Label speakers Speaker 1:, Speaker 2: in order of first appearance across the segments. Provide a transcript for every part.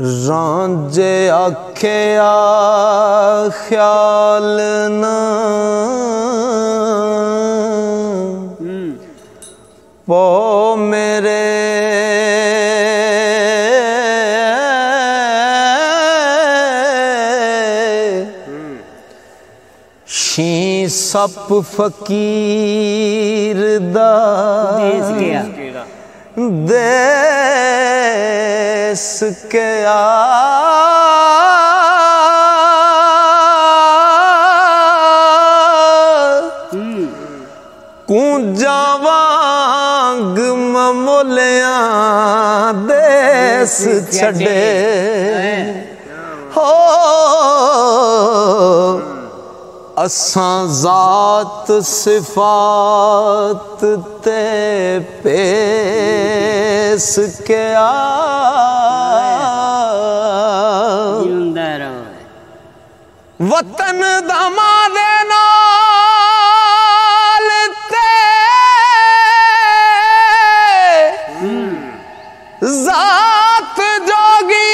Speaker 1: रांझे आख्या ख्याल न पो मेरे शी सप फकीर दा देस के कूंजा वांग ममोलिया देस छड़े हो असां ज़ात सिफात ते पेश के वतन दमादे नाल ते ज़ात जोगी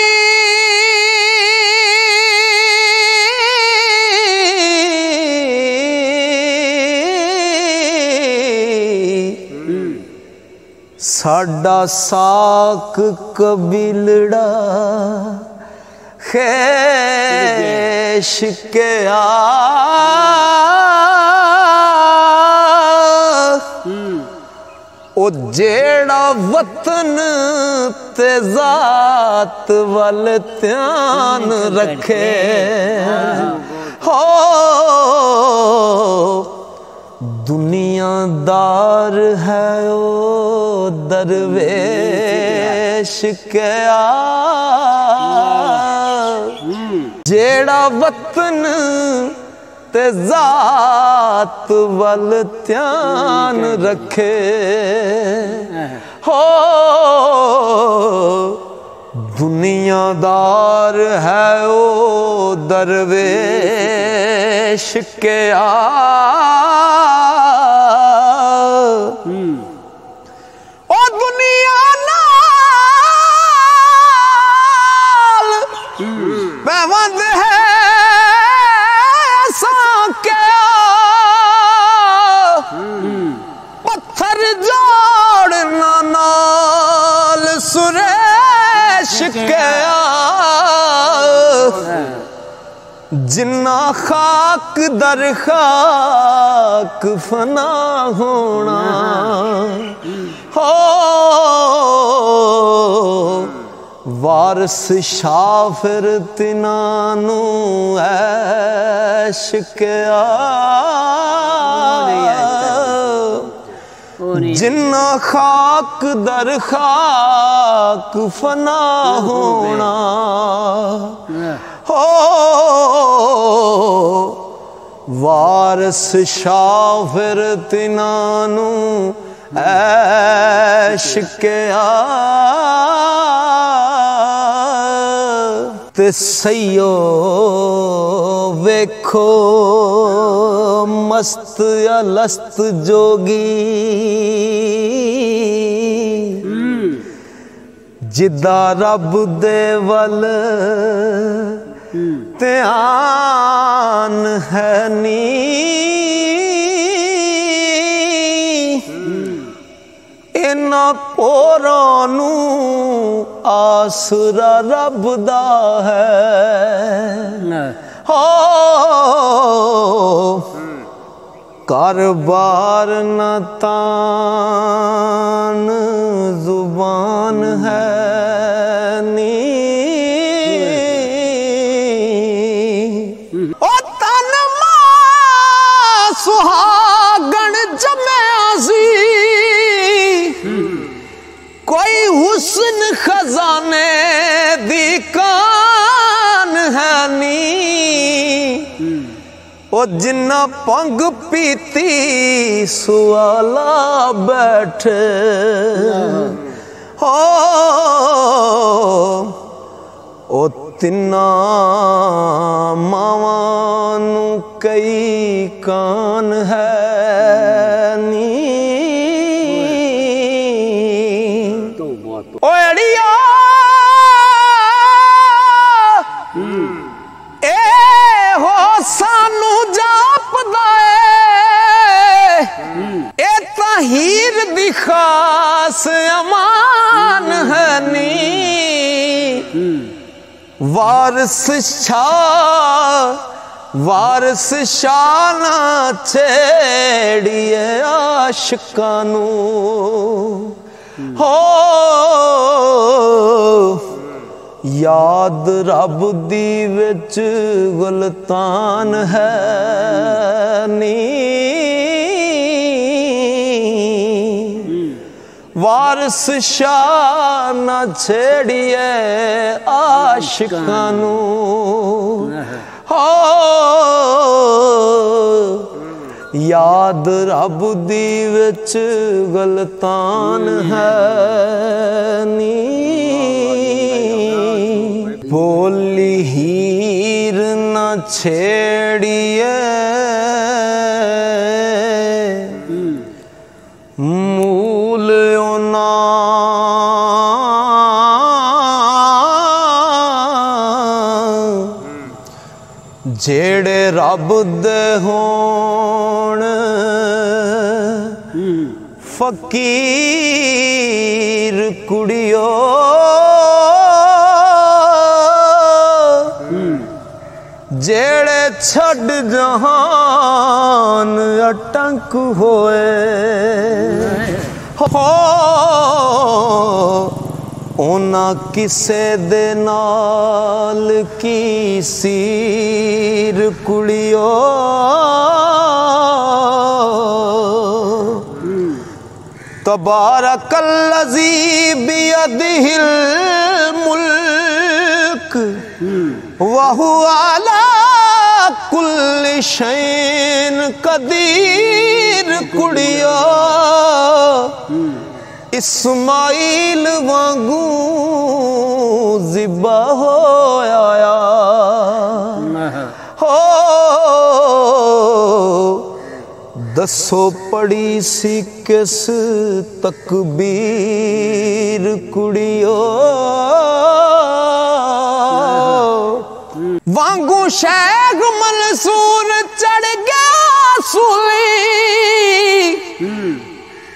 Speaker 1: साडा साक कबीलड़ा खेश के ओ जेड़ा वतन ते ज़ात वल ध्यान रखे हो दुनियादार है ओ दरवेश के जेड़ा वतन ते ज़ात वल ध्यान रखे हो दुनियादार है ओ दरवेश के ओ दुनिया नाल पैवंद है पत्थर जोड़ना नाल सुरेश के जिन्ना खाक दर खाक फना होना हो वारस शाफिर तिनानू ऐश के जिन्ना खाक दर खाक फना होना हो वारस शाफिर तिनानू ऐश के ते सैयो वेखो मस्त अलस्त जोगी जिदा रब दे वल ध्यान है नी इन्ना पोरां नू आसरा रब दा है हो कारबार न तान जुबान है नी ओ तन मां सुहागण जमया सी कोई हुस्न खजाने दी कान है नी ओ जिन्ना पंग पीती सुआला बैठे हो ओ तिन्ना मावां नू कई कान है नी ओ अड़िया वारस शाह ना छेड़िए आशिकां नू हो याद रब दी विच गुलतान है नी वारस शाह ना छेड़िए आशिकां नू हो याद रब दी विच गुलतान है नी बोली हीर ना छेड़िए मूल ओना जेड़े रब दे होण फकीर कुड़ियो जेड़े छड़ जहान अटंक होए हो ओना किसे दे नाल की सीर कुड़ियो तबारकल्लज़ी बियदिहिल मुल्क वहुवा अला कुल्लि शैइन कदीर कुड़ियो इस्माइल वांगू ज़िबा हो आया हो दसो पड़ी सी किस तकबीर कुड़ियो वांगू शेख मंसूर चढ़ गया सूली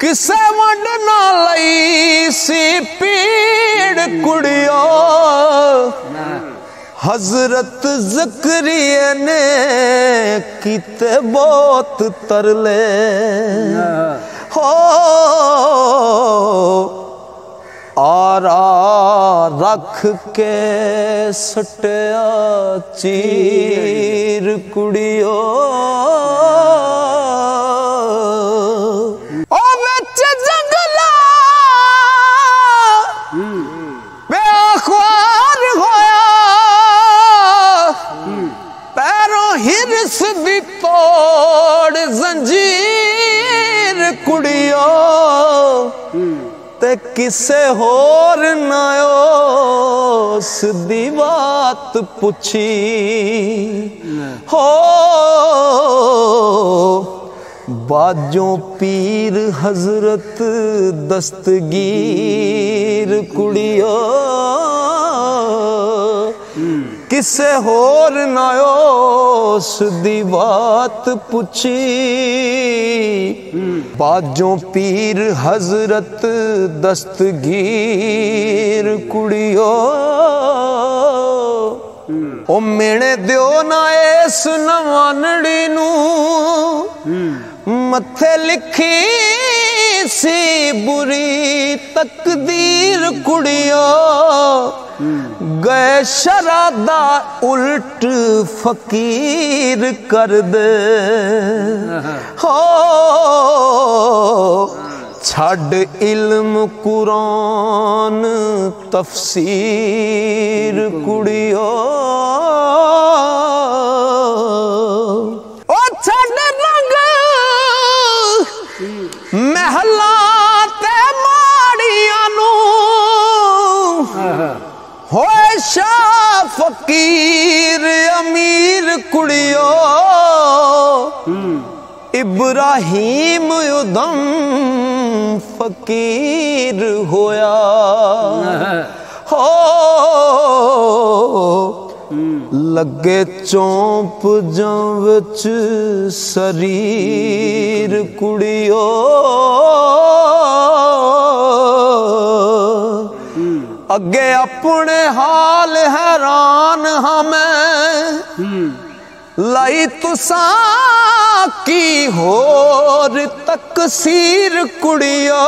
Speaker 1: किसे वंड ना लई सी पीड़ कुड़ियो हजरत ज़करिया ने कीते बहुत तरले हो आरा रख के सटिया चीर कुड़ियो ओ विच जंगला बेअखबार होया पैरों हिरस दी तोड़ जंजीर कुड़ियो ते किसे होर नायो दी बात पुछी हो बाजों पीर हजरत दस्तगीर कुड़ियो किसे होर नायो दी बात पुछी बाजों पीर हजरत दस्तगीर कुड़ियो ओ मेने दियो ना इस नवानड़ी नू मथे लिखी सी बुरी तकदीर कुड़ियो गए शरादा उल्ट फकीर कर दे हो छड़ इल्म कुरान तफसीर कुड़ियो ओ छड़ रंग महला ते माड़ियां नू होए शाह फकीर अमीर कुड़ियो इब्राहिम उदम फकीर होया हो लगे चौंप जां विच शरीर कुड़ियो अगे अपने हाल हैरान हमें लाई तुसा की होर तकसीर कुड़ियो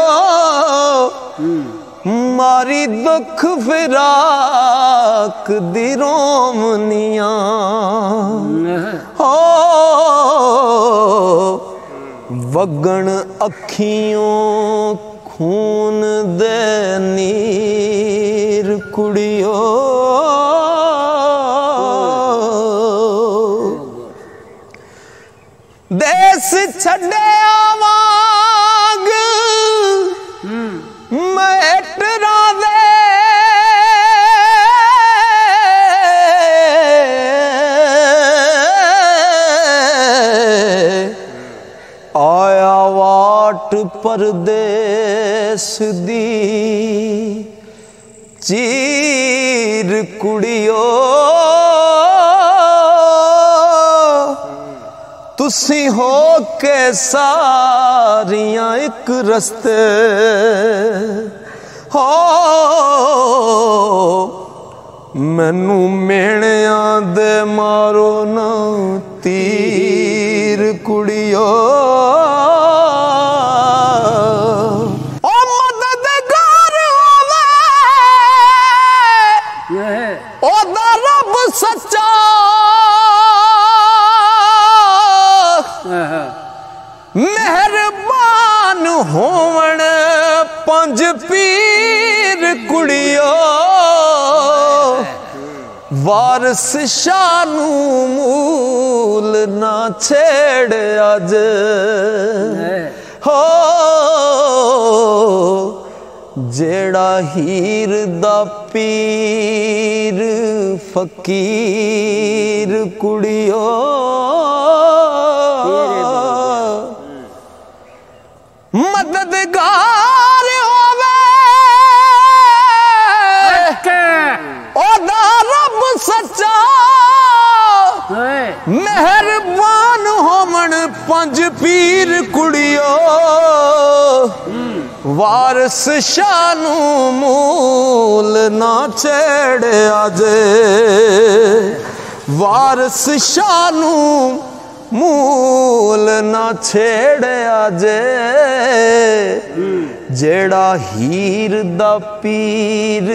Speaker 1: मारी दुख फिराक दी रोमनिया हो वगण अखियों खून दे नीर कुड़ियो देश छड़े आवांग मेटरा दे आया वाट परदेस दी चीर कुड़ियो तुसी हो के सारियां एक रस्ते हो मैनू मेणिया दे मारो ना तीर कुड़ियो ओ मददगार होवे ओदा रब सच्चा मेहरबान होवण पंज पीर कुड़ियो वारस शानू मूल ना छेड़ अज हो जेड़ा हीर दा पीर फकीर कुड़ियो मददगार होवे ओदा रब सच्चा मेहरबान होमन पंज पीर कुड़ियो वारस शानू मूल ना छेड़ आजे वारस शानू मूल ना छेड़ आजे जेड़ा हीर दा पीर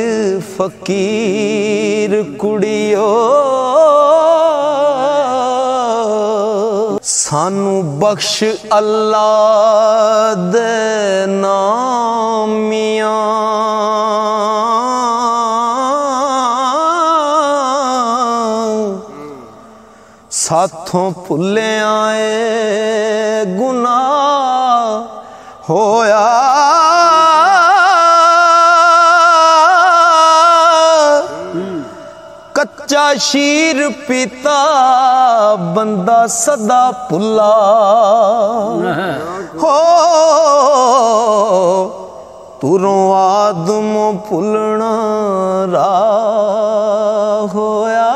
Speaker 1: फकीर कुड़ियो सानू बख्श अल्लाह दे नामिया साथों भुले आए गुनाह होया कच्चा शीर पीता बंदा सदा भुला हो तुरों आदमों भुलना राह होया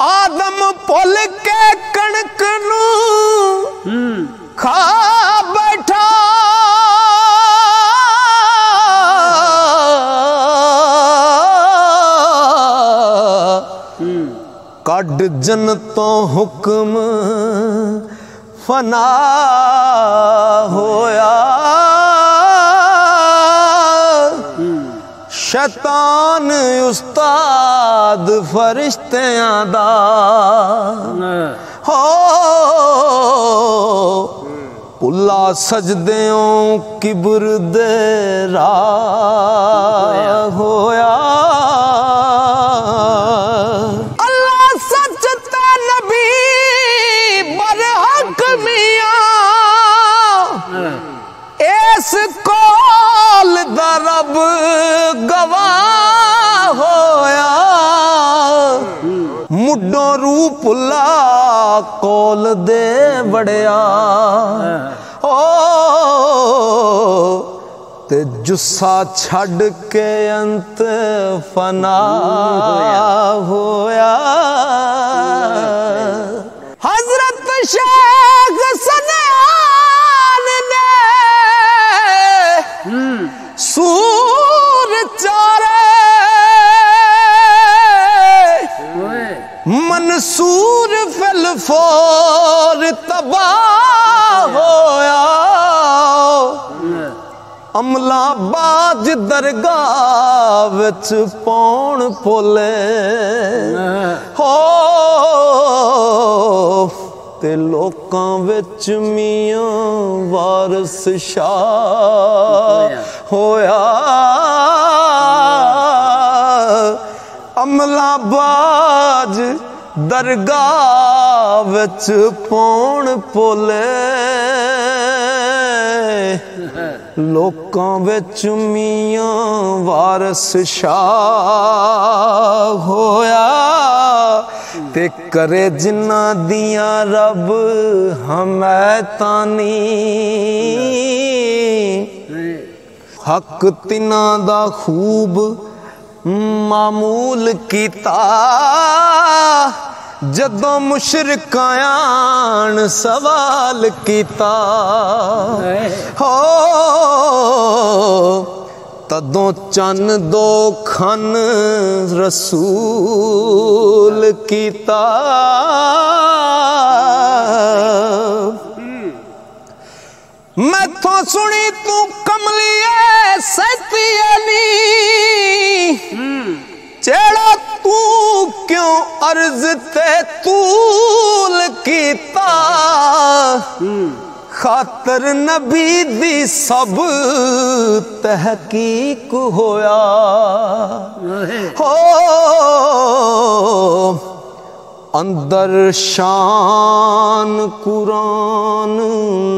Speaker 1: आदम भुल के कणक नू खा बैठा कड जन्नतों हुक्म फना होया शैतान उस्ताद फरिश्तियां दा हो पुला सजदेओं किबर दे राह होया अल्लाह सच ते नबी बरहक मियां इस कौल दा रब गवाह होया मुड्डों रू पुला कौल दे बड़िया ओ ते जुस्सा छड़ के अंत फना होया हजरत शेख सनयान ने अमला बाज दरगाह विच पौण पोले हो ते लोकां विच मियां वारिस शाह होया अमला बाज दरगाह विच पौण पोले लोकां विच मियां वारिस शाह होया ते करे जिन्ना दियां रब हमैतानी हक तिना दा खूब मामूल कीता जदों मुशरिकां सवाल कीता हो तदों चन दो खन रसूल कीता मैथों सुनी तू कमलिए सैतियनी चेड़ा तू क्यों अर्ज ते तूल कीता खातर नबी दी सब तहकीक होया हो अंदर शान कुरान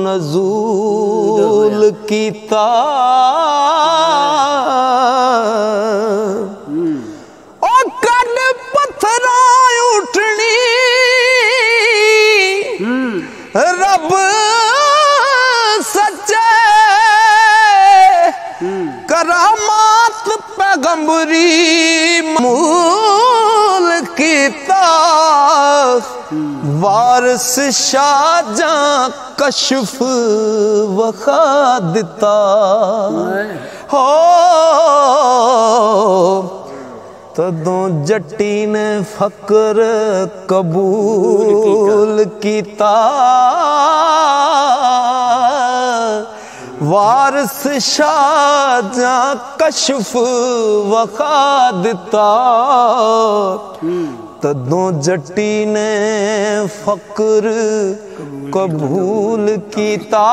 Speaker 1: नजूल कीता उठनी रब सच्चे करामात पैगंबरी मूल कीता वारिस शाहजहां कशफ वखा दिता हो तदों जट्टी ने फकर कबूल कीता वारिस शाहजहां कशफ वखा दिता तदों जट्टी ने फकर कबूल कीता